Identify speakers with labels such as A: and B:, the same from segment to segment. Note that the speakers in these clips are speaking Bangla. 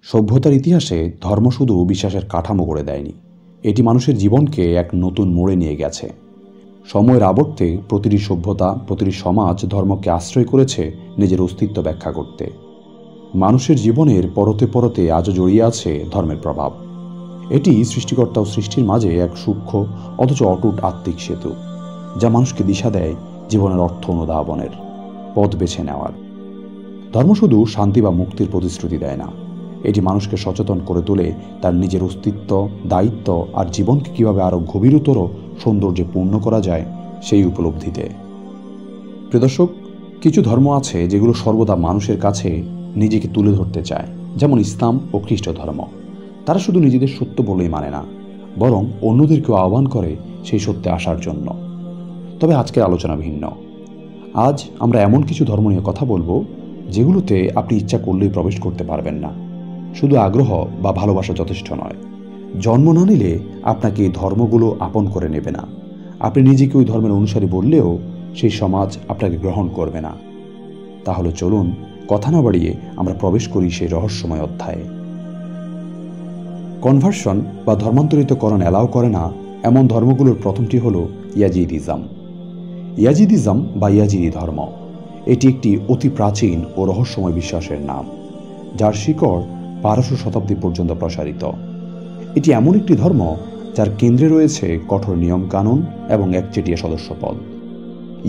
A: সভ্যতার ইতিহাসে ধর্ম শুধু বিশ্বাসের কাঠামো করে দেয়নি, এটি মানুষের জীবনকে এক নতুন মোড়ে নিয়ে গেছে। সময়ের আবর্তে প্রতিটি সভ্যতা, প্রতিটি সমাজ ধর্মকে আশ্রয় করেছে নিজের অস্তিত্ব ব্যাখ্যা করতে। মানুষের জীবনের পরতে পরতে আজও জড়িয়ে আছে ধর্মের প্রভাব। এটি সৃষ্টিকর্তা ও সৃষ্টির মাঝে এক সূক্ষ্ম অথচ অটুট আত্মিক সেতু, যা মানুষকে দিশা দেয় জীবনের অর্থ অনুধাবনের, পথ বেছে নেওয়ার। ধর্ম শুধু শান্তি বা মুক্তির প্রতিশ্রুতি দেয় না, এটি মানুষকে সচেতন করে তোলে তার নিজের অস্তিত্ব, দায়িত্ব আর জীবনকে কীভাবে আরও গভীরতর সৌন্দর্যে পূর্ণ করা যায় সেই উপলব্ধিতে। প্রিয় দর্শক, কিছু ধর্ম আছে যেগুলো সর্বদা মানুষের কাছে নিজেকে তুলে ধরতে চায়, যেমন ইসলাম ও খ্রিস্ট ধর্ম। তারা শুধু নিজেদের সত্য বলেই মানে না, বরং অন্যদেরকেও আহ্বান করে সেই সত্যে আসার জন্য। তবে আজকের আলোচনা ভিন্ন। আজ আমরা এমন কিছু ধর্ম নিয়ে কথা বলবো যেগুলোতে আপনি ইচ্ছা করলেই প্রবেশ করতে পারবেন না। শুধু আগ্রহ বা ভালোবাসা যথেষ্ট নয়। জন্ম না নিলে আপনাকে এই ধর্মগুলো আপন করে নেবে না। আপনি নিজেকে ওই ধর্মের অনুসারী বললেও সেই সমাজ আপনাকে গ্রহণ করবে না। তাহলে চলুন কথা না বাড়িয়ে আমরা প্রবেশ করি সেই রহস্যময় অধ্যায়ে। কনভার্সন বা ধর্মান্তরিতকরণ অ্যালাউ করে না এমন ধর্মগুলোর প্রথমটি হল ইয়াজিদিজম। ইয়াজিদিজম বা ইয়াজিদি ধর্ম, এটি একটি অতি প্রাচীন ও রহস্যময় বিশ্বাসের নাম, যার শিকড় 1200 শতাব্দী পর্যন্ত প্রসারিত। এটি এমন একটি ধর্ম যার কেন্দ্রে রয়েছে কঠোর নিয়মকানুন এবং একচেটিয়া সদস্যপদ।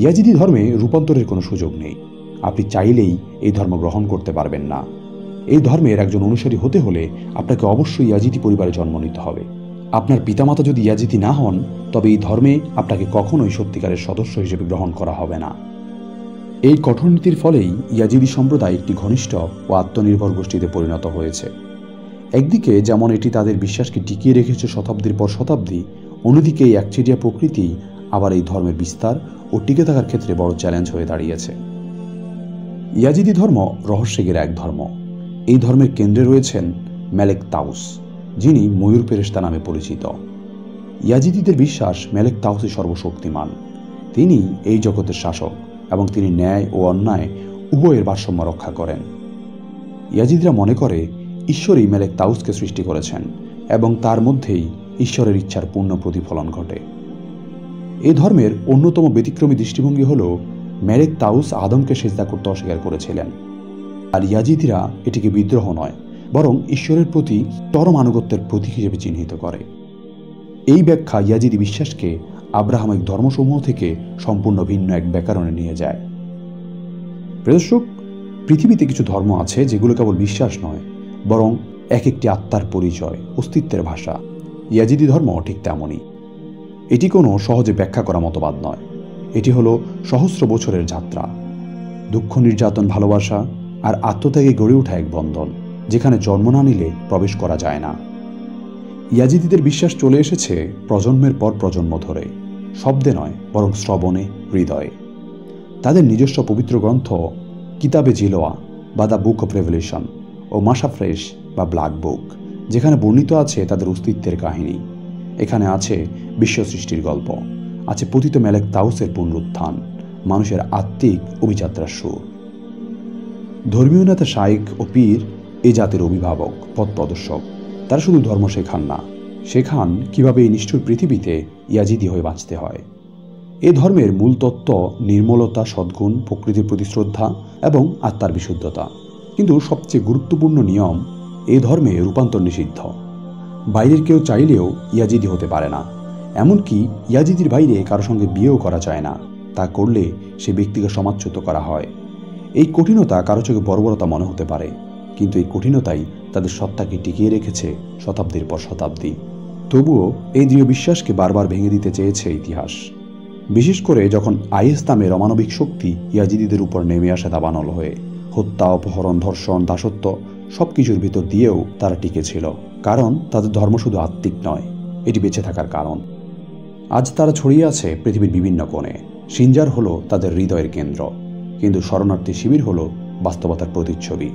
A: ইয়াজিদি ধর্মে রূপান্তরের কোনো সুযোগ নেই। আপনি চাইলেই এই ধর্ম গ্রহণ করতে পারবেন না। এই ধর্মের একজন অনুসারী হতে হলে আপনাকে অবশ্যই ইয়াজিদি পরিবারে জন্ম নিতে হবে। আপনার পিতামাতা যদি ইয়াজিদি না হন, তবে এই ধর্মে আপনাকে কখনোই সত্যিকারের সদস্য হিসেবে গ্রহণ করা হবে না। এই কঠোর নীতির ফলেই ইয়াজিদি সম্প্রদায় একটি ঘনিষ্ঠ ও আত্মনির্ভর গোষ্ঠীতে পরিণত হয়েছে। একদিকে যেমন এটি তাদের বিশ্বাসকে টিকিয়ে রেখেছে শতাব্দীর পর শতাব্দী, অন্যদিকে এই একচেটিয়া প্রকৃতি আবার এই ধর্মের বিস্তার ও টিকে থাকার ক্ষেত্রে বড় চ্যালেঞ্জ হয়ে দাঁড়িয়েছে। ইয়াজিদি ধর্ম রহস্যে ঘেরা এক ধর্ম। এই ধর্মের কেন্দ্রে রয়েছেন মেলেক তাউস, যিনি ময়ূর ফেরেশতা নামে পরিচিত। ইয়াজিদিদের বিশ্বাস মেলেক তাউসই সর্বশক্তিমান। তিনি এই জগতের শাসক এবং তিনি ন্যায় ও অন্যায় উভয়ের ভারসাম্য রক্ষা করেন। ইয়াজিদিরা মনে করে ঈশ্বরই মেলেক তাউসকে সৃষ্টি করেছেন এবং তার মধ্যেই ঈশ্বরের ইচ্ছার পূর্ণ প্রতিফলন ঘটে। এই ধর্মের অন্যতম ব্যতিক্রমী দৃষ্টিভঙ্গি হল মেলেক তাউস আদমকে সেজদা করতে অস্বীকার করেছিলেন, আর ইয়াজিদিরা এটিকে বিদ্রোহ নয়, বরং ঈশ্বরের প্রতি চরম আনুগত্যের প্রতীক হিসেবে চিহ্নিত করে। এই ব্যাখ্যা ইয়াজিদি বিশ্বাসকে আব্রাহামিক ধর্মসমূহ থেকে সম্পূর্ণ ভিন্ন এক ব্যাকরণে নিয়ে যায়। প্রিয় দর্শক, পৃথিবীতে কিছু ধর্ম আছে যেগুলো কেবল বিশ্বাস নয়, বরং এক একটি আত্মার পরিচয়, অস্তিত্বের ভাষা। ইয়াজিদি ধর্ম ঠিক তেমনই। এটি কোনো সহজে ব্যাখ্যা করা মতবাদ নয়। এটি হলো সহস্র বছরের যাত্রা, দুঃখ, নির্যাতন, ভালোবাসা আর আত্মত্যাগে গড়ে ওঠা এক বন্ধন, যেখানে জন্ম না নিলে প্রবেশ করা যায় না। ইয়াজিদিদের বিশ্বাস চলে এসেছে প্রজন্মের পর প্রজন্ম ধরে, শব্দে নয় বরং শ্রবণে, হৃদয়ে। তাদের নিজস্ব পবিত্র গ্রন্থ কিতাবে জিলোয়া বা দ্য বুক অফ রেভেলেশন ও মাশাফ্রেশ বা ব্ল্যাক বুক, যেখানে বর্ণিত আছে তাদের অস্তিত্বের কাহিনী। এখানে আছে বিশ্ব সৃষ্টির গল্প, আছে পতিত মেলেক তাউসের পুনরুত্থান, মানুষের আত্মিক অভিযাত্রার সুর। ধর্মীয় নেতা, শাইখ ও পীর এই জাতির অভিভাবক, পথ প্রদর্শক। তারা শুধু ধর্ম শেখান না, শেখান কিভাবে এই নিষ্ঠুর পৃথিবীতে ইয়াজিদি হয়ে বাঁচতে হয়। এই ধর্মের মূল তত্ত্ব নির্মলতা, সদ্গুণ, প্রকৃতির প্রতি শ্রদ্ধা এবং আত্মার বিশুদ্ধতা। কিন্তু সবচেয়ে গুরুত্বপূর্ণ নিয়ম, এই ধর্মে রূপান্তর নিষিদ্ধ। বাইরের কেউ চাইলেও ইয়াজিদি হতে পারে না। এমনকি ইয়াজিদির বাইরে কারো সঙ্গে বিয়েও করা যায় না। তা করলে সে ব্যক্তিকে সমাজচ্যুত করা হয়। এই কঠিনতা কারো চোখে বর্বরতা মনে হতে পারে, কিন্তু এই কঠিনতাই তাদের সত্তাকে টিকিয়ে রেখেছে শতাব্দীর পর শতাব্দী। তবুও এই দৃঢ় বিশ্বাসকে বারবার ভেঙে দিতে চেয়েছে ইতিহাস, বিশেষ করে যখন আইএস নামের অমানবিক শক্তি ইয়াজিদিদের উপর নেমে আসে দাবানল হয়ে। হত্যা, অপহরণ, ধর্ষণ, দাসত্ব সবকিছুর ভিতর দিয়েও তারা টিকে ছিল, কারণ তাদের ধর্ম শুধু আত্মিক নয়, এটি বেঁচে থাকার কারণ। আজ তারা ছড়িয়ে আছে পৃথিবীর বিভিন্ন কোণে। সিনজার হলো তাদের হৃদয়ের কেন্দ্র, কিন্তু শরণার্থী শিবির হলো বাস্তবতার প্রতিচ্ছবি।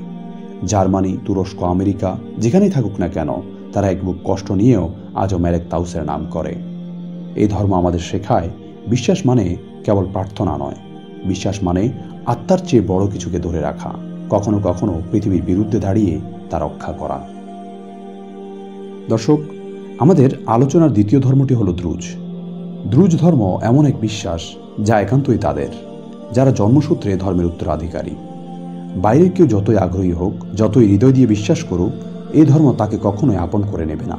A: জার্মানি, তুরস্ক, আমেরিকা, যেখানেই থাকুক না কেন, তারা এক বুক কষ্ট নিয়েও আজও মেলেক তাউসের নাম করে। এই ধর্ম আমাদের শেখায় বিশ্বাস মানে কেবল প্রার্থনা নয়, বিশ্বাস মানে আত্মার চেয়ে বড় কিছুকে ধরে রাখা। কখনো কখনো পৃথিবীর বিরুদ্ধে দাঁড়িয়ে তা রক্ষা করা। দর্শক, আমাদের আলোচনার দ্বিতীয় ধর্মটি হলো দ্রুজ। দ্রুজ ধর্ম এমন এক বিশ্বাস যা একান্তই তাদের, যারা জন্মসূত্রে ধর্মের উত্তরাধিকারী। বাইরের কেউ যতই আগ্রহী হোক, যতই হৃদয় দিয়ে বিশ্বাস করুক, এই ধর্ম তাকে কখনোই আপন করে নেবে না।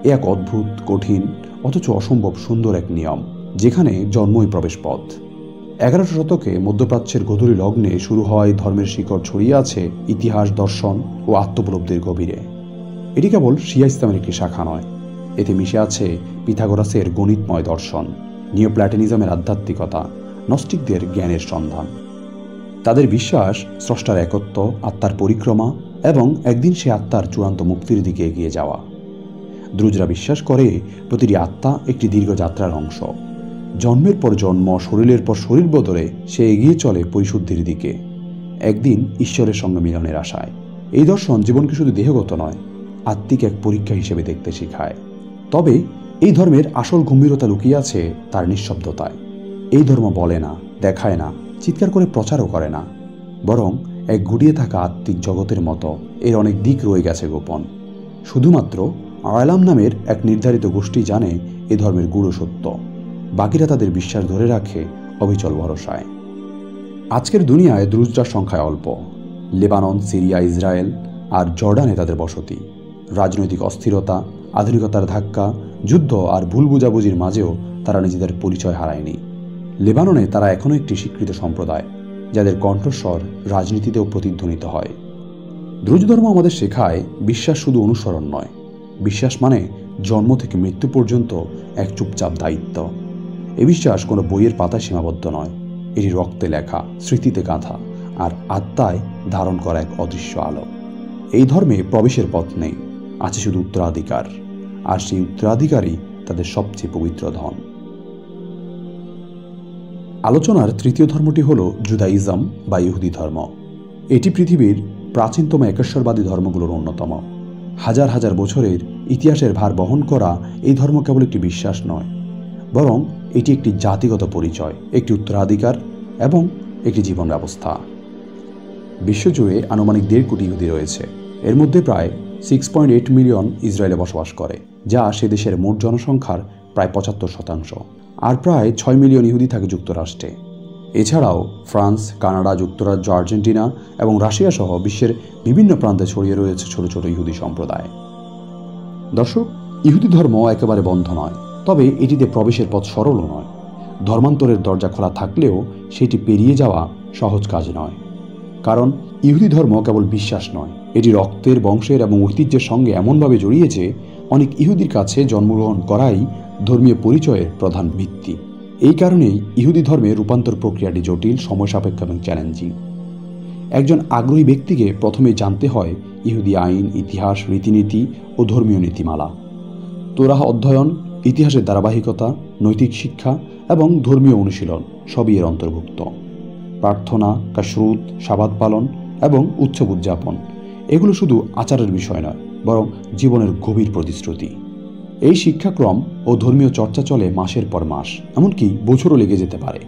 A: এ এক অদ্ভুত, কঠিন অথচ অসম্ভব সুন্দর এক নিয়ম, যেখানে জন্মই প্রবেশ পথ। 11শো শতকে মধ্যপ্রাচ্যের গোধূলি লগ্নে শুরু হওয়া এই ধর্মের শিকড় ছড়িয়ে আছে ইতিহাস, দর্শন ও আত্মোপলব্ধির গভীরে। এটি কেবল শিয়া ইসলামের একটি শাখা নয়, এতে মিশে আছে পিথাগোরাসের গণিতময় দর্শন, নিওপ্ল্যাটনিজমের আধ্যাত্মিকতা, নস্টিকদের জ্ঞানের সন্ধান। তাদের বিশ্বাস স্রষ্টার একত্ব, আত্মার পরিক্রমা এবং একদিন সে আত্মার চূড়ান্ত মুক্তির দিকে এগিয়ে যাওয়া। দ্রুজরা বিশ্বাস করে প্রতিটি আত্মা একটি দীর্ঘ যাত্রার অংশ। জন্মের পর জন্ম, শরীরের পর শরীর বদলে সে এগিয়ে চলে পরিশুদ্ধির দিকে, একদিন ঈশ্বরের সঙ্গে মিলনের আশায়। এই দর্শন জীবনকে শুধু দেহগত নয়, আত্মিক এক পরীক্ষা হিসেবে দেখতে শেখায়। তবে এই ধর্মের আসল গম্ভীরতা লুকিয়ে আছে তার নিঃশব্দতায়। এই ধর্ম বলে না, দেখায় না, চিৎকার করে প্রচারও করে না, বরং এক গুটিয়ে থাকা আত্মিক জগতের মতো এর অনেক দিক রয়ে গেছে গোপন। শুধুমাত্র আয়লাম নামের এক নির্ধারিত গোষ্ঠী জানে এ ধর্মের গূঢ় সত্য, বাকিরা তাদের বিশ্বাস ধরে রাখে অবিচল ভরসায়। আজকের দুনিয়ায় দ্রুজরার সংখ্যায় অল্প। লেবানন, সিরিয়া, ইসরায়েল আর জর্ডানে তাদের বসতি। রাজনৈতিক অস্থিরতা, আধুনিকতার ধাক্কা, যুদ্ধ আর ভুল বুঝাবুঝির মাঝেও তারা নিজেদের পরিচয় হারায়নি। লেবাননে তারা এখনও একটি স্বীকৃত সম্প্রদায়, যাদের কণ্ঠস্বর রাজনীতিতেও প্রতিধ্বনিত হয়। দ্রুজ ধর্ম আমাদের শেখায় বিশ্বাস শুধু অনুসরণ নয়, বিশ্বাস মানে জন্ম থেকে মৃত্যু পর্যন্ত এক চুপচাপ দায়িত্ব। এ বিশ্বাস কোনো বইয়ের পাতায় সীমাবদ্ধ নয়, এটি রক্তে লেখা, স্মৃতিতে গাঁথা আর আত্মায় ধারণ করা এক অদৃশ্য আলো। এই ধর্মে প্রবেশের পথ নেই, আছে শুধু উত্তরাধিকার, আর সেই উত্তরাধিকারই তাদের সবচেয়ে পবিত্র ধন। আলোচনার তৃতীয় ধর্মটি হল জুদাইজম বা ইহুদি ধর্ম। এটি পৃথিবীর প্রাচীনতম একেশ্বরবাদী ধর্মগুলোর অন্যতম। হাজার হাজার বছরের ইতিহাসের ভার বহন করা এই ধর্ম কেবল একটি বিশ্বাস নয়, বরং এটি একটি জাতিগত পরিচয়, একটি উত্তরাধিকার এবং একটি জীবন ব্যবস্থা। বিশ্বজুড়ে আনুমানিক 1.5 কোটি ইহুদি রয়েছে। এর মধ্যে প্রায় 6.8 মিলিয়ন ইসরায়েলে বসবাস করে, যা সে দেশের মোট জনসংখ্যার প্রায় 75%, আর প্রায় 6 মিলিয়ন ইহুদি থাকে যুক্তরাষ্ট্রে। এছাড়াও ফ্রান্স, কানাডা, যুক্তরাজ্য, আর্জেন্টিনা এবং রাশিয়া সহ বিশ্বের বিভিন্ন প্রান্তে ছড়িয়ে রয়েছে ছোট ছোট ইহুদি সম্প্রদায়। দর্শক, ইহুদি ধর্ম একেবারে বন্ধ নয়, তবে এটিতে প্রবেশের পথ সরলও নয়। ধর্মান্তরের দরজা খোলা থাকলেও সেটি পেরিয়ে যাওয়া সহজ কাজ নয়। কারণ ইহুদি ধর্ম কেবল বিশ্বাস নয়, এটি রক্তের, বংশের এবং ঐতিহ্যের সঙ্গে এমনভাবে জড়িয়েছে অনেক ইহুদির কাছে জন্মগ্রহণ করাই ধর্মীয় পরিচয়ের প্রধান ভিত্তি। এই কারণেই ইহুদি ধর্মের রূপান্তর প্রক্রিয়াটি জটিল, সময়সাপেক্ষ এবং চ্যালেঞ্জিং। একজন আগ্রহী ব্যক্তিকে প্রথমে জানতে হয় ইহুদি আইন, ইতিহাস, রীতিনীতি ও ধর্মীয় নীতিমালা। তোরাহ অধ্যয়ন, ইতিহাসের ধারাবাহিকতা, নৈতিক শিক্ষা এবং ধর্মীয় অনুশীলন সবই এর অন্তর্ভুক্ত। প্রার্থনা, কাশরুত, সাবাত পালন এবং উৎসব উদযাপন এগুলো শুধু আচারের বিষয় নয়, বরং জীবনের গভীর প্রতিশ্রুতি। এই শিক্ষাক্রম ও ধর্মীয় চর্চা চলে মাসের পর মাস, এমনকি বছরও লেগে যেতে পারে।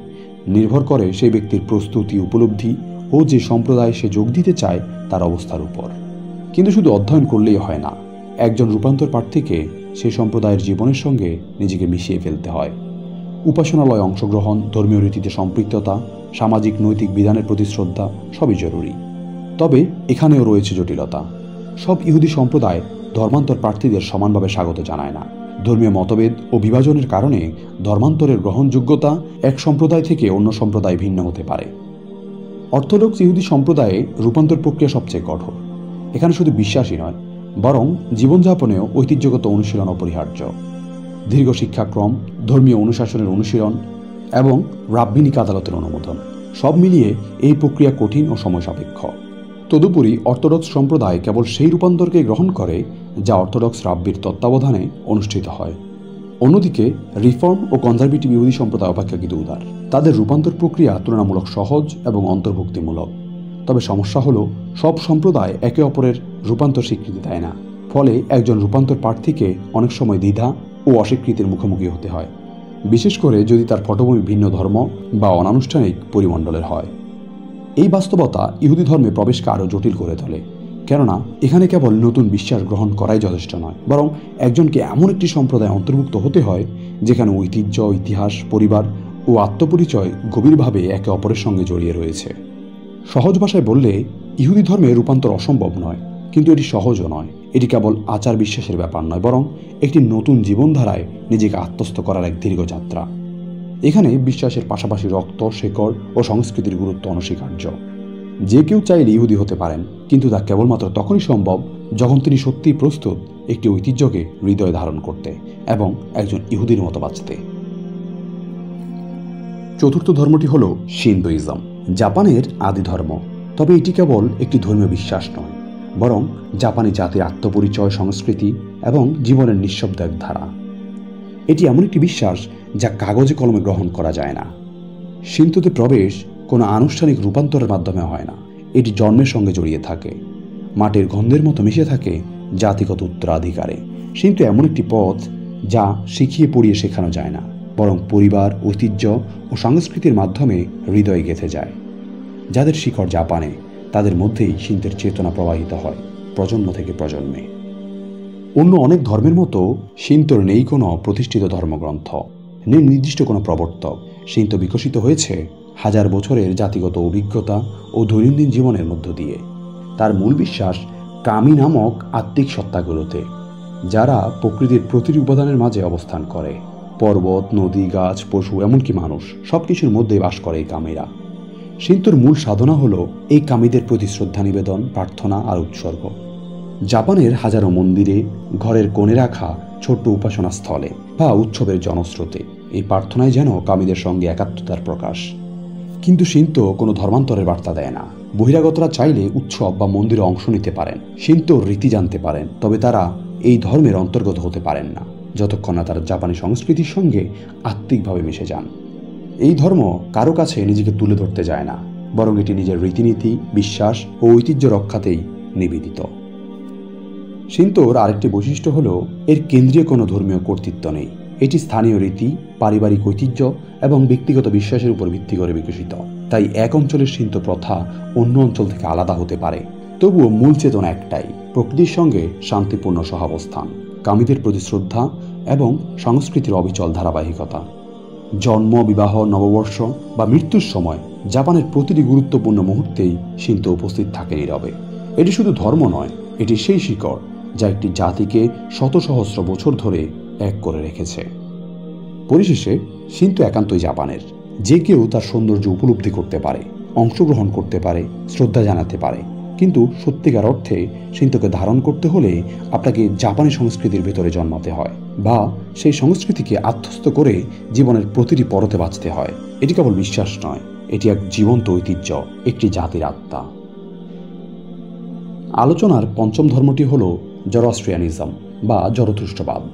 A: নির্ভর করে সেই ব্যক্তির প্রস্তুতি, উপলব্ধি ও যে সম্প্রদায়ে সে যোগ দিতে চায় তার অবস্থার উপর। কিন্তু শুধু অধ্যয়ন করলেই হয় না, একজন রূপান্তর প্রার্থীকে সেই সম্প্রদায়ের জীবনের সঙ্গে নিজেকে মিশিয়ে ফেলতে হয়। উপাসনালয়ে অংশগ্রহণ, ধর্মীয় রীতিতে সম্পৃক্ততা, সামাজিক নৈতিক বিধানের প্রতি শ্রদ্ধা সবই জরুরি। তবে এখানেও রয়েছে জটিলতা। সব ইহুদি সম্প্রদায় ধর্মান্তর প্রার্থীদের সমানভাবে স্বাগত জানায় না। ধর্মীয় মতভেদ ও বিভাজনের কারণে ধর্মান্তরের গ্রহণযোগ্যতা এক সম্প্রদায় থেকে অন্য সম্প্রদায় ভিন্ন হতে পারে। অর্থোডক্স ইহুদি সম্প্রদায়ে রূপান্তর প্রক্রিয়া সবচেয়ে কঠোর। এখানে শুধু বিশ্বাসই নয়, বরং জীবনযাপনেও ঐতিহ্যগত অনুশীলন অপরিহার্য। দীর্ঘ শিক্ষাক্রম, ধর্মীয় অনুশাসনের অনুশীলন এবং রাব্বিনিক আদালতের অনুমোদন সব মিলিয়ে এই প্রক্রিয়া কঠিন ও সময়সাপেক্ষ। তদুপরি অর্থোডক্স সম্প্রদায় কেবল সেই রূপান্তরকে গ্রহণ করে যা অর্থোডক্স রাব্বির তত্ত্বাবধানে অনুষ্ঠিত হয়। অন্যদিকে রিফর্ম ও কনজারভেটিভ ইহুদি সম্প্রদায় অপেক্ষাকৃত উদার। তাদের রূপান্তর প্রক্রিয়া তুলনামূলক সহজ এবং অন্তর্ভুক্তিমূলক। তবে সমস্যা হলো, সব সম্প্রদায় একে অপরের রূপান্তর স্বীকৃতি দেয় না। ফলে একজন রূপান্তর প্রার্থীকে অনেক সময় দ্বিধা ও অস্বীকৃতির মুখোমুখি হতে হয়, বিশেষ করে যদি তার পটভূমি ভিন্ন ধর্ম বা অনানুষ্ঠানিক পরিমণ্ডলের হয়। এই বাস্তবতা ইহুদি ধর্মে প্রবেশকে আরও জটিল করে তোলে, কেননা এখানে কেবল নতুন বিশ্বাস গ্রহণ করাই যথেষ্ট নয়, বরং একজনকে এমন একটি সম্প্রদায়ে অন্তর্ভুক্ত হতে হয় যেখানে ঐতিহ্য, ইতিহাস, পরিবার ও আত্মপরিচয় গভীরভাবে একে অপরের সঙ্গে জড়িয়ে রয়েছে। সহজ ভাষায় বললে ইহুদি ধর্মে রূপান্তর অসম্ভব নয়, কিন্তু এটি সহজও নয়। এটি কেবল আচার বিশ্বাসের ব্যাপার নয়, বরং একটি নতুন জীবনধারায় নিজেকে আত্মস্থ করার এক দীর্ঘ যাত্রা। এখানে বিশ্বাসের পাশাপাশি রক্ত, শেকড় ও সংস্কৃতির গুরুত্ব অনস্বীকার্য। যে কেউ চাইলে ইহুদি হতে পারেন, কিন্তু তা কেবলমাত্র তখনই সম্ভব যখন তিনি সত্যিই প্রস্তুত একটি ঐতিহ্যকে হৃদয়ে ধারণ করতে এবং একজন ইহুদির মতো বাঁচতে। চতুর্থ ধর্মটি হল শিনতোইজম, জাপানের আদি ধর্ম। তবে এটি কেবল একটি ধর্মীয় বিশ্বাস নয়, বরং জাপানি জাতির আত্মপরিচয়, সংস্কৃতি এবং জীবনের নিঃশব্দ এক ধারা। এটি এমন একটি বিশ্বাস যা কাগজে কলমে গ্রহণ করা যায় না। শিনতোতে প্রবেশ কোনো আনুষ্ঠানিক রূপান্তরের মাধ্যমে হয় না, এটি জন্মের সঙ্গে জড়িয়ে থাকে, মাটির গন্ধের মতো মিশে থাকে জাতিগত উত্তরাধিকারে। শিনতো এমন একটি পথ যা শিখিয়ে পড়িয়ে শেখানো যায় না, বরং পরিবার, ঐতিহ্য ও সংস্কৃতির মাধ্যমে হৃদয়ে গেঁথে যায়। যাদের শিকড় জাপানে, তাদের মধ্যেই শিন্তের চেতনা প্রবাহিত হয় প্রজন্ম থেকে প্রজন্মে। অন্য অনেক ধর্মের মতো শিন্তোর নেই কোনো প্রতিষ্ঠিত ধর্মগ্রন্থ, নেই নির্দিষ্ট কোনো প্রবর্তক। শিন্তো বিকশিত হয়েছে হাজার বছরের জাতিগত অভিজ্ঞতা ও দৈনন্দিন জীবনের মধ্য দিয়ে। তার মূল বিশ্বাস কামি নামক আত্মিক সত্তাগুলোতে, যারা প্রকৃতির প্রতিটি উপাদানের মাঝে অবস্থান করে। পর্বত, নদী, গাছ, পশু, এমনকি মানুষ, সবকিছুর মধ্যে বাস করে এই কামিরা। শিন্তোর মূল সাধনা হলো এই কামিদের প্রতি শ্রদ্ধা নিবেদন, প্রার্থনা আর উৎসর্গ। জাপানের হাজারো মন্দিরে, ঘরের কোণে রাখা ছোট্ট উপাসনা স্থলে বা উৎসবের জনস্রোতে এই প্রার্থনায় যেন কামিদের সঙ্গে একাত্মতার প্রকাশ। কিন্তু শিন্তো কোনো ধর্মান্তরের বার্তা দেয় না। বহিরাগতরা চাইলে উৎসব বা মন্দিরে অংশ নিতে পারেন, শিন্তোর রীতি জানতে পারেন, তবে তারা এই ধর্মের অন্তর্গত হতে পারেন না যতক্ষণ না তারা জাপানি সংস্কৃতির সঙ্গে আত্মিকভাবে মিশে যান। এই ধর্ম কারো কাছে নিজেকে তুলে ধরতে যায় না, বরং এটি নিজের রীতিনীতি, বিশ্বাস ও ঐতিহ্য রক্ষাতেই নিবেদিত। শিন্তোর আরেকটি বৈশিষ্ট্য হল এর কেন্দ্রীয় কোনো ধর্মীয় কর্তৃত্ব নেই। এটি স্থানীয় রীতি, পারিবারিক ঐতিহ্য এবং ব্যক্তিগত বিশ্বাসের উপর ভিত্তি করে বিকশিত। তাই এক অঞ্চলের শিন্তো প্রথা অন্য অঞ্চল থেকে আলাদা হতে পারে, তবুও মূল চেতনা একটাই: প্রকৃতির সঙ্গে শান্তিপূর্ণ সহাবস্থান, কামিদের প্রতি শ্রদ্ধা এবং সংস্কৃতির অবিচল ধারাবাহিকতা। জন্ম, বিবাহ, নববর্ষ বা মৃত্যুর সময় জাপানের প্রতিটি গুরুত্বপূর্ণ মুহূর্তেই শিন্তো উপস্থিত থাকে নীরবে। এটি শুধু ধর্ম নয়, এটি সেই শিকড় যা একটি জাতিকে শত সহস্র বছর ধরে এক করে রেখেছে। পরিশেষে শিন্তো একান্তই জাপানের। যে কেউ তার সৌন্দর্য উপলব্ধি করতে পারে, অংশগ্রহণ করতে পারে, শ্রদ্ধা জানাতে পারে, কিন্তু সত্যিকার অর্থে শিন্তোকে ধারণ করতে হলে আপনাকে জাপানি সংস্কৃতির ভেতরে জন্মাতে হয়, বা সেই সংস্কৃতিকে আত্মস্থ করে জীবনের প্রতিটি পরতে বাঁচতে হয়। এটি কেবল বিশ্বাস নয়, এটি এক জীবন্ত ঐতিহ্য, একটি জাতির আত্মা। আলোচনার পঞ্চম ধর্মটি হল জরোস্ট্রিয়ানিজম বা জরথুস্ট্রবাদ।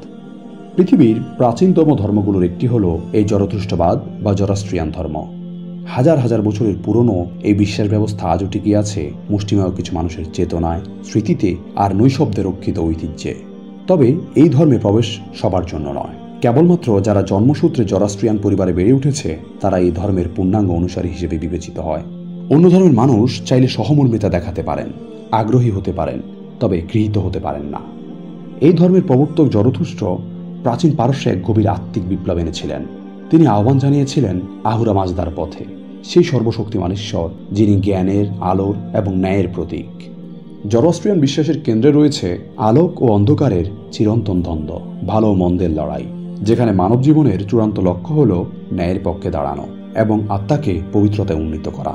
A: পৃথিবীর প্রাচীনতম ধর্মগুলোর একটি হল এই জরথুস্ট্রবাদ বা জরোস্ট্রিয়ান ধর্ম। হাজার হাজার বছরের পুরনো এই বিশ্বাস ব্যবস্থা আজও টিকে আছে মুষ্টিমেয় কিছু মানুষের চেতনায়, স্মৃতিতে আর নৈশব্দে রক্ষিত ঐতিহ্যে। তবে এই ধর্মে প্রবেশ সবার জন্য নয়। কেবলমাত্র যারা জন্মসূত্রে জরোস্ট্রিয়ান পরিবারে বেড়ে উঠেছে তারা এই ধর্মের পূর্ণাঙ্গ অনুসারী হিসেবে বিবেচিত হয়। অন্য ধর্মের মানুষ চাইলে সহমর্মিতা দেখাতে পারেন, আগ্রহী হতে পারেন, তবে গৃহীত হতে পারেন না। এই ধর্মের প্রবর্তক জরথুস্ট্র প্রাচীন পারস্যে এক গভীর আত্মিক বিপ্লব এনেছিলেন। তিনি আহ্বান জানিয়েছিলেন আহুরা মাজদার পথে, সেই সর্বশক্তিমান ঈশ্বর যিনি জ্ঞানের, আলোর এবং ন্যায়ের প্রতীক। জরোস্ট্রিয়ান বিশ্বাসের কেন্দ্রে রয়েছে আলোক ও অন্ধকারের চিরন্তন দ্বন্দ্ব, ভালো ও মন্দের লড়াই, যেখানে মানব জীবনের চূড়ান্ত লক্ষ্য হল ন্যায়ের পক্ষে দাঁড়ানো এবং আত্মাকে পবিত্রতায় উন্নীত করা।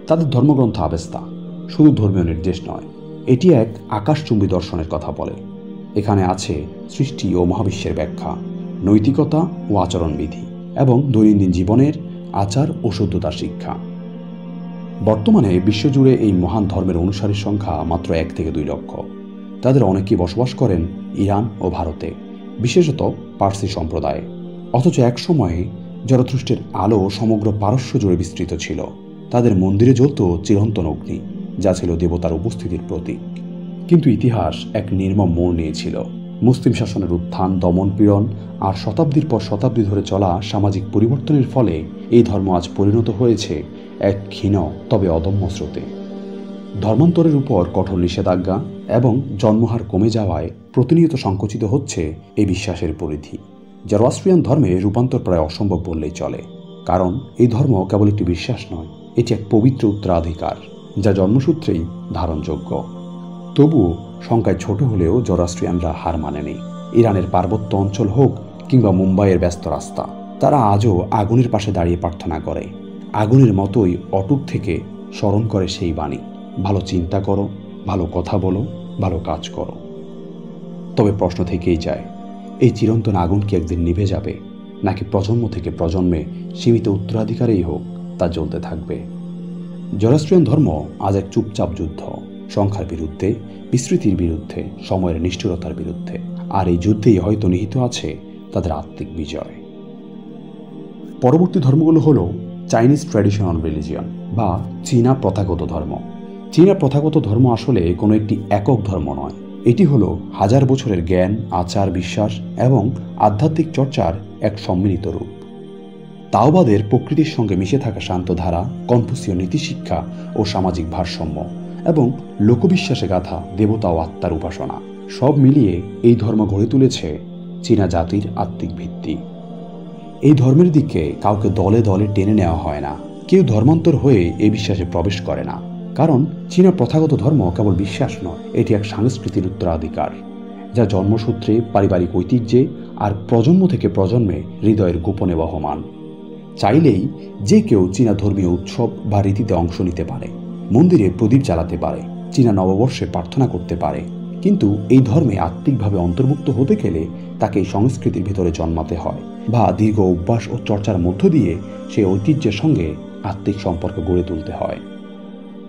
A: তাদের ধর্মগ্রন্থ আবেস্তা শুধু ধর্মীয় নির্দেশ নয়, এটি এক আকাশচুম্বী দর্শনের কথা বলে। এখানে আছে সৃষ্টি ও মহাবিশ্বের ব্যাখ্যা, নৈতিকতা ও আচরণবিধি এবং দৈনন্দিন জীবনের আচার ও শুদ্ধতার শিক্ষা। বর্তমানে বিশ্বজুড়ে এই মহান ধর্মের অনুসারীর সংখ্যা মাত্র 1 থেকে 2 লক্ষ। তাদের অনেকেই বসবাস করেন ইরান ও ভারতে, বিশেষত পার্সি সম্প্রদায়ে। অথচ এক সময়ে জরথুস্ট্রের আলো সমগ্র পারস্য জুড়ে বিস্তৃত ছিল। তাদের মন্দিরে জ্বলত চিরন্তন অগ্নি, যা ছিল দেবতার উপস্থিতির প্রতীক। কিন্তু ইতিহাস এক নির্মম মোড় নিয়েছিল। মুসলিম শাসনের উত্থান, দমন-পীড়ন আর শতাব্দীর পর শতাব্দী ধরে চলা সামাজিক পরিবর্তনের ফলে এই ধর্ম আজ পরিণত হয়েছে এক ক্ষীণ তবে অদম্য স্রোতে। ধর্মান্তরের উপর কঠোর নিষেধাজ্ঞা এবং জন্মহার কমে যাওয়ায় প্রতিনিয়ত সংকুচিত হচ্ছে এই বিশ্বাসের পরিধি। জরোয়াস্ট্রিয়ান ধর্মে রূপান্তর প্রায় অসম্ভব বললেই চলে, কারণ এই ধর্ম কেবল একটি বিশ্বাস নয়, এটি এক পবিত্র উত্তরাধিকার যা জন্মসূত্রেই ধারণযোগ্য। তবুও সংখ্যায় ছোট হলেও জরোয়াস্ট্রিয়ানরা হার মানেনি। ইরানের পার্বত্য অঞ্চল হোক কিংবা মুম্বাইয়ের ব্যস্ত রাস্তা, তারা আজও আগুনের পাশে দাঁড়িয়ে প্রার্থনা করে। আগুনের মতোই অটুট থেকে স্মরণ করে সেই বাণী, ভালো চিন্তা করো, ভালো কথা বলো, ভালো কাজ করো। তবে প্রশ্ন থেকেই যায়, এই চিরন্তন আগুন কি একদিন নিভে যাবে, নাকি প্রজন্ম থেকে প্রজন্মে সীমিত উত্তরাধিকারেই হোক তা জ্বলতে থাকবে? জরোয়াস্ট্রিয়ান ধর্ম আজ এক চুপচাপ যুদ্ধ, সংখ্যার বিরুদ্ধে, বিস্তৃতির বিরুদ্ধে, সময়ের নিষ্ঠুরতার বিরুদ্ধে। আর এই যুদ্ধেই হয়তো নিহিত আছে তাদের আত্মিক বিজয়। পরবর্তী ধর্মগুলো হলো চাইনিজ ট্র্যাডিশনাল রিলিজিয়ন বা চীনা প্রথাগত ধর্ম। চীনা প্রথাগত ধর্ম আসলে কোনো একটি একক ধর্ম নয়, এটি হলো হাজার বছরের জ্ঞান, আচার, বিশ্বাস এবং আধ্যাত্মিক চর্চার এক সম্মিলিত রূপ। তাওবাদের প্রকৃতির সঙ্গে মিশে থাকা শান্ত ধারা, কনফুসীয় নীতিশিক্ষা ও সামাজিক ভারসাম্য এবং লোকবিশ্বাসে গাথা দেবতা ও আত্মার উপাসনা, সব মিলিয়ে এই ধর্ম গড়ে তুলেছে চীনা জাতির আত্মিক ভিত্তি। এই ধর্মের দিকে কাউকে দলে দলে টেনে নেওয়া হয় না, কেউ ধর্মান্তর হয়ে এই বিশ্বাসে প্রবেশ করে না, কারণ চীনা প্রথাগত ধর্ম কেবল বিশ্বাস নয়, এটি এক সাংস্কৃতিক উত্তরাধিকার যা জন্মসূত্রে, পারিবারিক ঐতিহ্যে আর প্রজন্ম থেকে প্রজন্মে হৃদয়ের গোপনে বহমান। চাইলেই যে কেউ চীনা ধর্মীয় উৎসব বা রীতিতে অংশ নিতে পারে, মন্দিরে প্রদীপ জ্বালাতে পারে, চীনা নববর্ষে প্রার্থনা করতে পারে, কিন্তু এই ধর্মে আত্মিকভাবে অন্তর্ভুক্ত হতে গেলে তাকে এই সংস্কৃতির ভিতরে জন্মাতে হয় বা দীর্ঘ অভ্যাস ও চর্চার মধ্য দিয়ে সেই ঐতিহ্যের সঙ্গে আত্মিক সম্পর্ক গড়ে তুলতে হয়।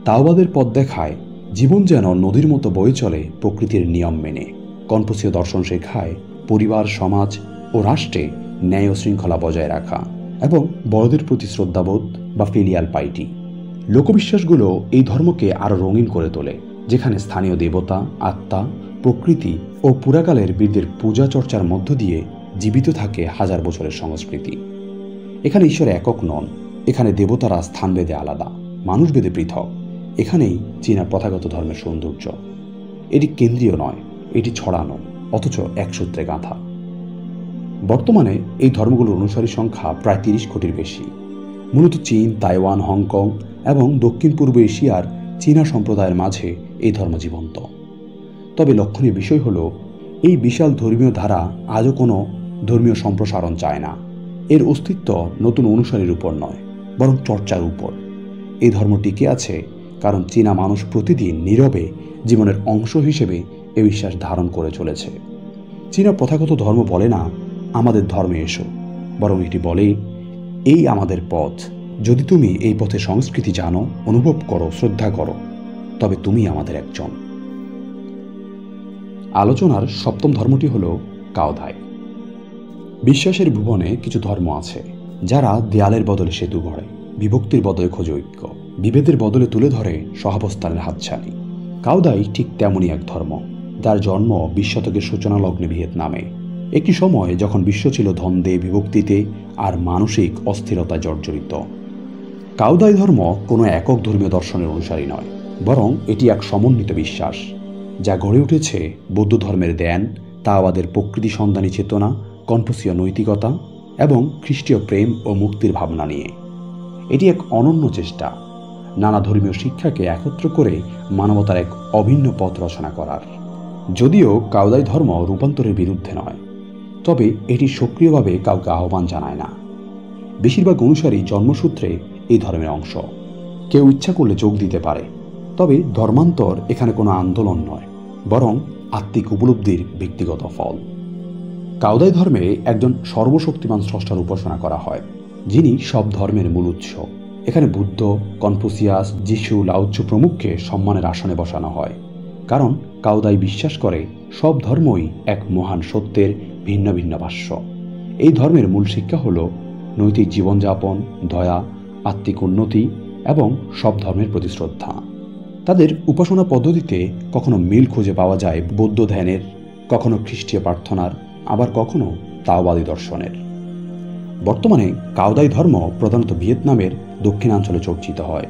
A: তাওবাদের পথ দেখায় জীবন যেন নদীর মতো বয়ে চলে প্রকৃতির নিয়ম মেনে। কনফুসীয় দর্শন শেখায় পরিবার, সমাজ ও রাষ্ট্রে ন্যায় ও শৃঙ্খলা বজায় রাখা এবং বড়দের প্রতি শ্রদ্ধাবোধ বা ফিলিয়াল পাইটি। লোকবিশ্বাসগুলো এই ধর্মকে আরও রঙিন করে তোলে, যেখানে স্থানীয় দেবতা, আত্মা, প্রকৃতি ও পুরাকালের বীরদের পূজা চর্চার মধ্য দিয়ে জীবিত থাকে হাজার বছরের সংস্কৃতি। এখানে ঈশ্বর একক নন, এখানে দেবতারা স্থানভেদে আলাদা, মানুষভেদে পৃথক। এখানেই চীনা প্রথাগত ধর্মের সৌন্দর্য। এটি কেন্দ্রীয় নয়, এটি ছড়ানো, অথচ এক সূত্রে গাঁথা। বর্তমানে এই ধর্মগুলোর অনুসারী সংখ্যা প্রায় 30 কোটির বেশি। মূলত চীন, তাইওয়ান, হংকং এবং দক্ষিণ পূর্ব এশিয়ার চীনা সম্প্রদায়ের মাঝে এই ধর্ম জীবন্ত। তবে লক্ষণীয় বিষয় হল, এই বিশাল ধর্মীয় ধারা আজও কোনো ধর্মীয় সম্প্রসারণ চায় না। এর অস্তিত্ব নতুন অনুসারীর উপর নয়, বরং চর্চার উপর। এই ধর্ম টিকে আছে কারণ চীনা মানুষ প্রতিদিন নীরবে জীবনের অংশ হিসেবে এ বিশ্বাস ধারণ করে চলেছে। চীনা প্রথাগত ধর্ম বলে না আমাদের ধর্মে এসো, বরং এটি বলে এই আমাদের পথ। যদি তুমি এই পথের সংস্কৃতি জানো, অনুভব করো, শ্রদ্ধা করো, তবে তুমি আমাদের একজন। আলোচনার সপ্তম ধর্মটি হল কাওদাই। বিশ্বাসের ভুবনে কিছু ধর্ম আছে যারা দেয়ালের বদলে সেতু গড়ে, বিভক্তির বদলে খোঁজে ঐক্য, বিভেদের বদলে তুলে ধরে সহাবস্থানের হাতছানি। কাওদাই ঠিক তেমনই এক ধর্ম, যার জন্ম 20 শতকের সূচনা লগ্নে ভিয়েতনামে, একটি সময় যখন বিশ্ব ছিল দ্বন্দ্বে, বিভক্তিতে আর মানসিক অস্থিরতায় জর্জরিত। কাওদাই ধর্ম কোনো একক ধর্মীয় দর্শনের অনুসারী নয়, বরং এটি এক সমন্বিত বিশ্বাস যা গড়ে উঠেছে বৌদ্ধ ধর্মের ধ্যান, তাওবাদের প্রকৃতি সন্ধানী চেতনা, কনফুসীয় নৈতিকতা এবং খ্রিস্টীয় প্রেম ও মুক্তির ভাবনা নিয়ে। এটি এক অনন্য চেষ্টা নানা ধর্মীয় শিক্ষাকে একত্র করে মানবতার এক অভিন্ন পথ রচনা করার। যদিও কাওদাই ধর্ম রূপান্তরের বিরুদ্ধে নয়, তবে এটি সক্রিয়ভাবে কাউকে আহ্বান জানায় না। বেশিরভাগ অনুসারী জন্মসূত্রে এই ধর্মের অংশ, কেউ ইচ্ছা করলে যোগ দিতে পারে। তবে ধর্মান্তর এখানে কোনো আন্দোলন নয়, বরং আত্মিক উপলব্ধির ব্যক্তিগত ফল। কাওদাই ধর্মে একজন সর্বশক্তিমান স্রষ্টার উপাসনা করা হয়, যিনি সব ধর্মের মূল উৎস। এখানে বুদ্ধ, কনফুসিয়াস, যিশু, লাওৎসু প্রমুখকে সম্মানের আসনে বসানো হয়, কারণ কাওদাই বিশ্বাস করে সব ধর্মই এক মহান সত্যের ভিন্ন ভিন্ন ভাষ্য। এই ধর্মের মূল শিক্ষা হল নৈতিক জীবনযাপন, দয়া, আত্মিক উন্নতি এবং সব ধর্মের প্রতি শ্রদ্ধা। তাদের উপাসনা পদ্ধতিতে কখনো মিল খুঁজে পাওয়া যায় বৌদ্ধ ধ্যানের, কখনো খ্রিস্টীয় প্রার্থনার, আবার কখনো তাওবাদী দর্শনের। বর্তমানে কাওদাই ধর্ম প্রধানত ভিয়েতনামের দক্ষিণাঞ্চলে চর্চিত হয়।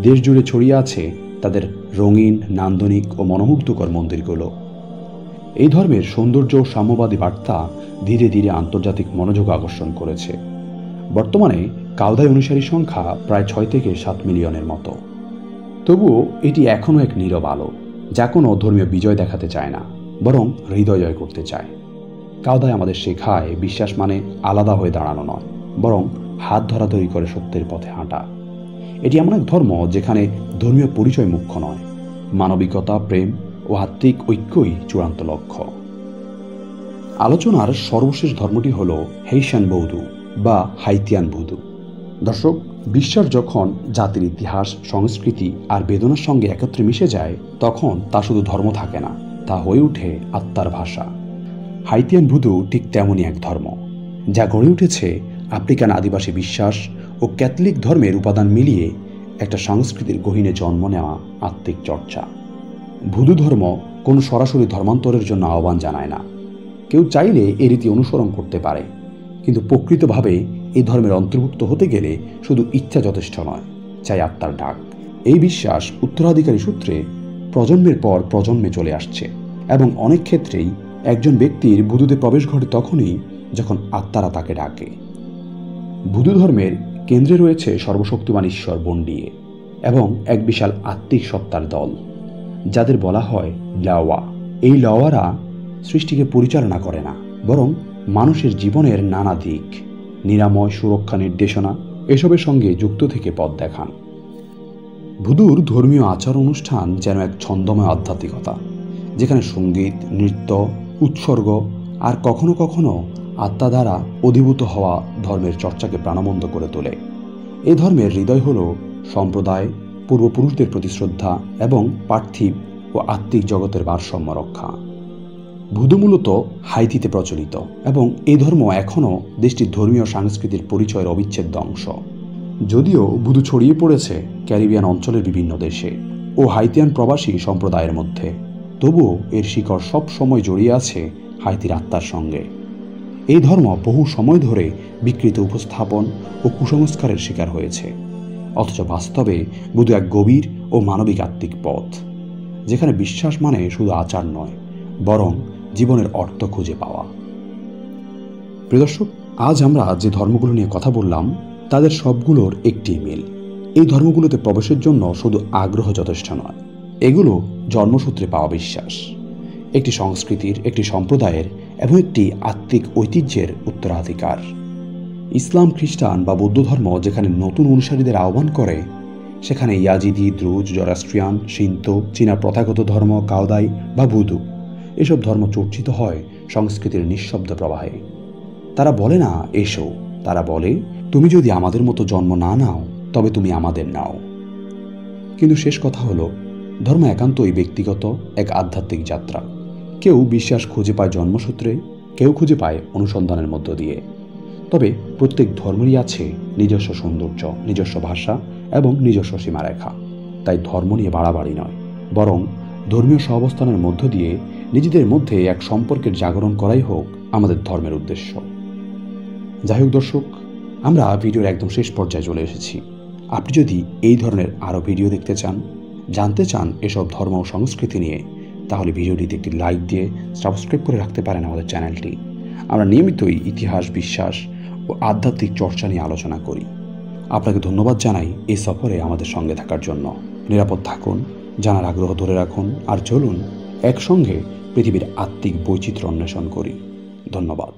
A: দেশ জুড়ে ছড়িয়ে আছে তাদের রঙিন, নান্দনিক ও মনোমুগ্ধকর মন্দিরগুলো। এই ধর্মের সৌন্দর্য ও সাম্যবাদী বার্তা ধীরে ধীরে আন্তর্জাতিক মনোযোগ আকর্ষণ করেছে। বর্তমানে কাওদাই অনুসারী সংখ্যা প্রায় 6 থেকে 7 মিলিয়নের মতো। তবুও এটি এখনও এক নীরব আলো, যা কোনো ধর্মীয় বিজয় দেখাতে চায় না, বরং হৃদয় জয় করতে চায়। কাওদাই আমাদের শেখায় বিশ্বাস মানে আলাদা হয়ে দাঁড়ানো নয়, বরং হাত ধরাধরি করে সত্যের পথে হাঁটা। এটি এমন এক ধর্ম যেখানে ধর্মীয় পরিচয় মুখ্য নয়, মানবিকতা, প্রেম ও আত্মিক ঐক্যই চূড়ান্ত লক্ষ্য। আলোচনার সর্বশেষ ধর্মটি হল হেইশান বৌদ্ধ বা হাইতিয়ান ভুদু। দর্শক, বিশ্বাস যখন জাতির ইতিহাস, সংস্কৃতি আর বেদনার সঙ্গে একত্রে মিশে যায়, তখন তা শুধু ধর্ম থাকে না, তা হয়ে ওঠে আত্মার ভাষা। হাইতিয়ান ভুদু ঠিক তেমনই এক ধর্ম, যা গড়ে উঠেছে আফ্রিকান আদিবাসী বিশ্বাস ও ক্যাথলিক ধর্মের উপাদান মিলিয়ে একটা সংস্কৃতির গহীনে জন্ম নেওয়া আত্মিক চর্চা। ভুদু ধর্ম কোনো সরাসরি ধর্মান্তরের জন্য আহ্বান জানায় না। কেউ চাইলে এ রীতি অনুসরণ করতে পারে, কিন্তু প্রকৃতভাবে এই ধর্মের অন্তর্ভুক্ত হতে গেলে শুধু ইচ্ছা যথেষ্ট নয়, চাই আত্মার ডাক। এই বিশ্বাস উত্তরাধিকারী সূত্রে প্রজন্মের পর প্রজন্মে চলে আসছে, এবং অনেক ক্ষেত্রেই একজন ব্যক্তির ভুদুতে প্রবেশ ঘটে তখনই যখন আত্মারা তাকে ডাকে। ভুদু ধর্মের কেন্দ্রে রয়েছে সর্বশক্তিমান ঈশ্বর বন্ডিয়ে এবং এক বিশাল আত্মিক সত্তার দল, যাদের বলা হয় লাওয়া। এই লাওয়ারা সৃষ্টিকে পরিচালনা করে না, বরং মানুষের জীবনের নানা দিক, নিরাময়, সুরক্ষা, নির্দেশনা এসবের সঙ্গে যুক্ত থেকে পথ দেখান। ভুদুর ধর্মীয় আচার অনুষ্ঠান যেন এক ছন্দময় আধ্যাত্মিকতা, যেখানে সঙ্গীত, নৃত্য, উৎসর্গ আর কখনো কখনো আত্মা দ্বারা অধিভূত হওয়া ধর্মের চর্চাকে প্রাণবন্ত করে তোলে। এই ধর্মের হৃদয় হল সম্প্রদায়, পূর্বপুরুষদের প্রতি শ্রদ্ধা এবং পার্থিব ও আত্মিক জগতের ভারসাম্য রক্ষা। ভুদু মূলত হাইতিতে প্রচলিত, এবং এই ধর্ম এখনও দেশটির ধর্মীয় সংস্কৃতির পরিচয়ের অবিচ্ছেদ্য অংশ। যদিও ভুদু ছড়িয়ে পড়েছে ক্যারিবিয়ান অঞ্চলের বিভিন্ন দেশে ও হাইতিয়ান প্রবাসী সম্প্রদায়ের মধ্যে, তবুও এর শিকড় সব সময় জড়িয়ে আছে হাইতির আত্মার সঙ্গে। এই ধর্ম বহু সময় ধরে বিকৃত উপস্থাপন ও কুসংস্কারের শিকার হয়েছে, অথচ বাস্তবে ভুদু এক গভীর ও মানবিক আত্মিক পথ, যেখানে বিশ্বাস মানে শুধু আচার নয়, বরং জীবনের অর্থ খুঁজে পাওয়া। প্রিয় দর্শক, আজ আমরা যে ধর্মগুলো নিয়ে কথা বললাম, তাদের সবগুলোর একটি মিল। এই ধর্মগুলোতে প্রবেশের জন্য শুধু আগ্রহ যথেষ্ট নয়, এগুলো জন্মসূত্রে পাওয়া বিশ্বাস, একটি সংস্কৃতির, একটি সম্প্রদায়ের এবং একটি আত্মিক ঐতিহ্যের উত্তরাধিকার। ইসলাম, খ্রিস্টান বা বৌদ্ধ ধর্ম যেখানে নতুন অনুসারীদের আহ্বান করে, সেখানে ইয়াজিদি, দ্রুজ, জরাস্ট্রিয়ান, শিন্তো, চীনা প্রথাগত ধর্ম, কাওদাই বা ভুদু এসব ধর্ম চর্চিত হয় সংস্কৃতির নিঃশব্দ প্রবাহে। তারা বলে না এসো, তারা বলে তুমি যদি আমাদের মতো জন্ম না নাও, তবে তুমি আমাদের নাও। কিন্তু শেষ কথা হলো, ধর্ম একান্তই ব্যক্তিগত এক আধ্যাত্মিক যাত্রা। কেউ বিশ্বাস খুঁজে পায় জন্মসূত্রে, কেউ খুঁজে পায় অনুসন্ধানের মধ্য দিয়ে। তবে প্রত্যেক ধর্মেরই আছে নিজস্ব সৌন্দর্য, নিজস্ব ভাষা এবং নিজস্ব সীমারেখা। তাই ধর্ম নিয়ে বাড়াবাড়ি নয়, বরং ধর্মীয় সহাবস্থানের মধ্য দিয়ে নিজেদের মধ্যে এক সম্পর্কের জাগরণ করাই হোক আমাদের ধর্মের উদ্দেশ্য। যাই হোক দর্শক, আমরা ভিডিওর একদম শেষ পর্যায়ে চলে এসেছি। আপনি যদি এই ধরনের আরও ভিডিও দেখতে চান, জানতে চান এসব ধর্ম ও সংস্কৃতি নিয়ে, তাহলে ভিডিওটিতে একটি লাইক দিয়ে সাবস্ক্রাইব করে রাখতে পারেন আমাদের চ্যানেলটি। আমরা নিয়মিতই ইতিহাস, বিশ্বাস ও আধ্যাত্মিক চর্চা নিয়ে আলোচনা করি। আপনাকে ধন্যবাদ জানাই এই সফরে আমাদের সঙ্গে থাকার জন্য। নিরাপদ থাকুন, জানার আগ্রহ ধরে রাখুন, আর চলুন একসঙ্গে পৃথিবীর আত্মিক বৈচিত্র্য অন্বেষণ করি। ধন্যবাদ।